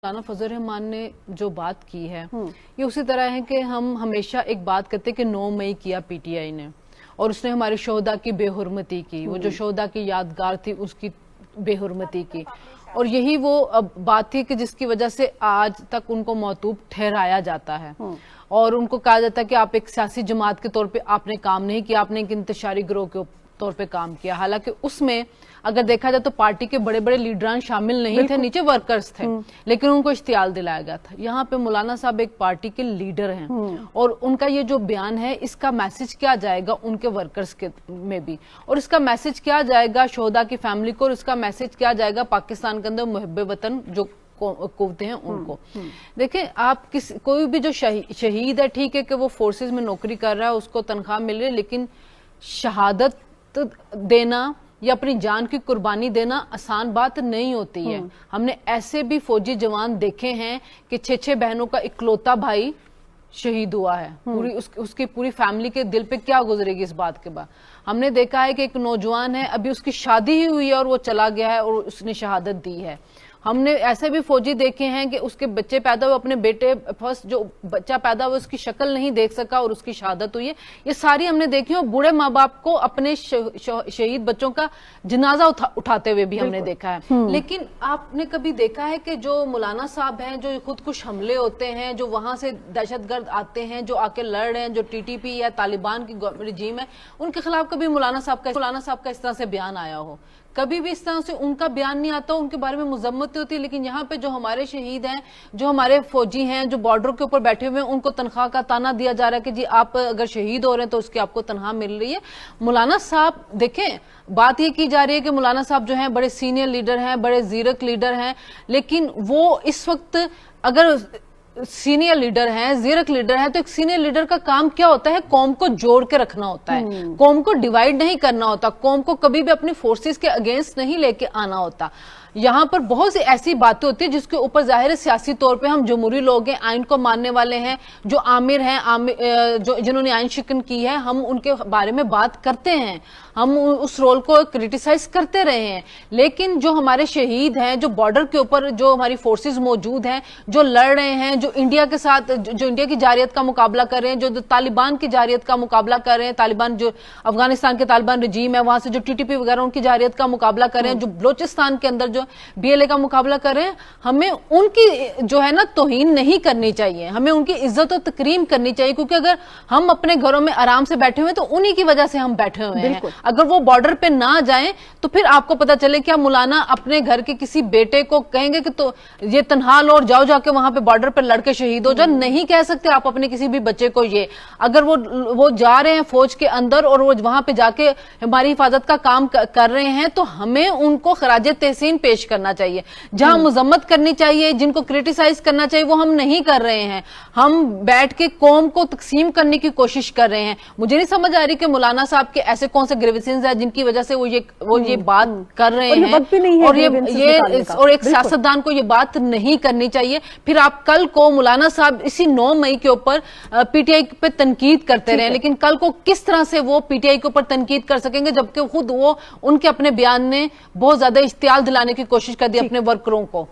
मौलाना फजल रहमान ने जो बात की है ये उसी तरह है कि हम हमेशा एक बात करते कि 9 मई किया पीटीआई ने और उसने हमारे शोहदा की बेहुरमती की, वो जो शोहदा की यादगार थी उसकी बेहुरमती की, और यही वो बात थी कि जिसकी वजह से आज तक उनको मौतूब ठहराया जाता है और उनको कहा जाता है कि आप एक सियासी जमात के तौर पे आपने काम नहीं किया, आपने एक इंतशारी गिरोह के तौर पे काम किया। हालांकि उसमें अगर देखा जाए तो पार्टी के बड़े बड़े लीडरान शामिल नहीं थे, नीचे वर्कर्स थे, लेकिन उनको इश्तियाल दिलाया गया था। यहाँ पे मौलाना साहब एक पार्टी के लीडर हैं और उनका ये जो बयान है इसका मैसेज क्या जाएगा उनके वर्कर्स के में भी, और इसका मैसेज क्या जाएगा शोहदा की फैमिली को, और इसका मैसेज क्या जाएगा पाकिस्तान के अंदर मुहब्बे वतन जो कुवते हैं उनको। देखिए, आप कोई भी जो शहीद है, ठीक है कि वो फोर्सेस में नौकरी कर रहा है, उसको तनख्वाह मिल रही है, लेकिन शहादत देना या अपनी जान की कुर्बानी देना आसान बात नहीं होती है। हमने ऐसे भी फौजी जवान देखे हैं कि 6 बहनों का इकलौता भाई शहीद हुआ है, उसकी पूरी फैमिली के दिल पे क्या गुजरेगी इस बात के बाद। हमने देखा है कि एक नौजवान है, अभी उसकी शादी ही हुई है और वो चला गया है और उसने शहादत दी है। हमने ऐसे भी फौजी देखे हैं कि उसके बच्चे पैदा हुए, अपने बेटे फर्स्ट जो बच्चा पैदा हुआ उसकी शक्ल नहीं देख सका और उसकी शहादत हुई है। ये सारी हमने देखी, और बूढ़े माँ बाप को अपने शहीद बच्चों का जनाजा उठाते हुए भी हमने देखा है। लेकिन आपने कभी देखा है कि जो मौलाना साहब हैं, जो खुदकुश हमले होते हैं, जो वहां से दहशतगर्द आते हैं, जो आके लड़ रहे हैं, जो टीटीपी या तालिबान की रिजीम है, उनके खिलाफ कभी मौलाना साहब का इस तरह से बयान आया हो? कभी भी इस तरह से उनका बयान नहीं आता, उनके बारे में मुजम्मत होती है। लेकिन यहाँ पे जो हमारे शहीद हैं, जो हमारे फौजी हैं, जो बॉर्डर के ऊपर बैठे हुए हैं, उनको तनख्वाह का ताना दिया जा रहा है कि जी आप अगर शहीद हो रहे हैं तो उसकी आपको तनख्वाह मिल रही है। मौलाना साहब देखें, बात ये की जा रही है कि मौलाना साहब जो हैं बड़े सीनियर लीडर हैं, बड़े जीरक लीडर हैं, लेकिन वो इस वक्त अगर सीनियर लीडर हैं, जीरक लीडर हैं, तो एक सीनियर लीडर का काम क्या होता है? कौम को जोड़ के रखना होता है, कौम को डिवाइड नहीं करना होता, कौम को कभी भी अपनी फोर्सेस के अगेंस्ट नहीं लेके आना होता। यहाँ पर बहुत सी ऐसी बातें होती है जिसके ऊपर जाहिर है सियासी तौर पे हम जमहूरी लोग हैं, आइन को मानने वाले हैं, जो आमिर हैं, जो जिन्होंने आइन शिकन की है, हम उनके बारे में बात करते हैं, हम उस रोल को क्रिटिसाइज करते रहे हैं। लेकिन जो हमारे शहीद हैं, जो बॉर्डर के ऊपर जो हमारी फोर्सेस मौजूद हैं, जो लड़ रहे हैं, जो इंडिया के साथ जो इंडिया की जारियत का मुकाबला कर रहे हैं, जो तालिबान की जारियत का मुकाबला कर रहे हैं, तालिबान जो अफगानिस्तान के तालिबान रजीम है वहां से जो टीटीपी वगैरह उनकी जारियत का मुकाबला कर रहे हैं, जो बलोचिस्तान के अंदर जो बीएलए का मुकाबला कर रहे हैं, हमें उनकी जो है ना तौहीन नहीं करनी चाहिए, हमें उनकी इज्जत और तकरीम करनी चाहिए। क्योंकि अगर हम अपने घरों में आराम से बैठे हुए हैं तो उन्हीं की वजह से हम बैठे हुए हैं। अगर वो बॉर्डर पे ना जाएं तो फिर आपको पता चले क्या मौलाना अपने घर के किसी बेटे को कहेंगे कि तो ये तनहा लो और जाओ जाके वहां पे बॉर्डर पे लड़के शहीद हो जाओ? नहीं कह सकते आप अपने किसी भी बच्चे को ये। अगर वो जा रहे हैं फौज के अंदर और वो वहां पे जाके हमारी हिफाजत का काम कर रहे हैं तो हमें उनको खराज तहसीन पेश करना चाहिए। जहां मुजम्मत करनी चाहिए, जिनको क्रिटिसाइज करना चाहिए, वो हम नहीं कर रहे हैं। हम बैठ के कौम को तकसीम करने की कोशिश कर रहे हैं। मुझे नहीं समझ आ रही कि मौलाना साहब के ऐसे कौन से ग्रीवेंसेस है जिनकी वजह से वो ये बात कर रहे हैं, और ये और एक सियासतदान को ये बात नहीं करनी चाहिए। फिर आप कल को मौलाना साहब इसी 9 मई के ऊपर पीटीआई पे तनकीद करते रहे, लेकिन कल को किस तरह से वो पीटीआई के ऊपर तनकीद कर सकेंगे जबकि खुद वो उनके अपने बयान ने बहुत ज्यादा इश्तियाल दिलाने की कोशिश कर दी अपने वर्करों को।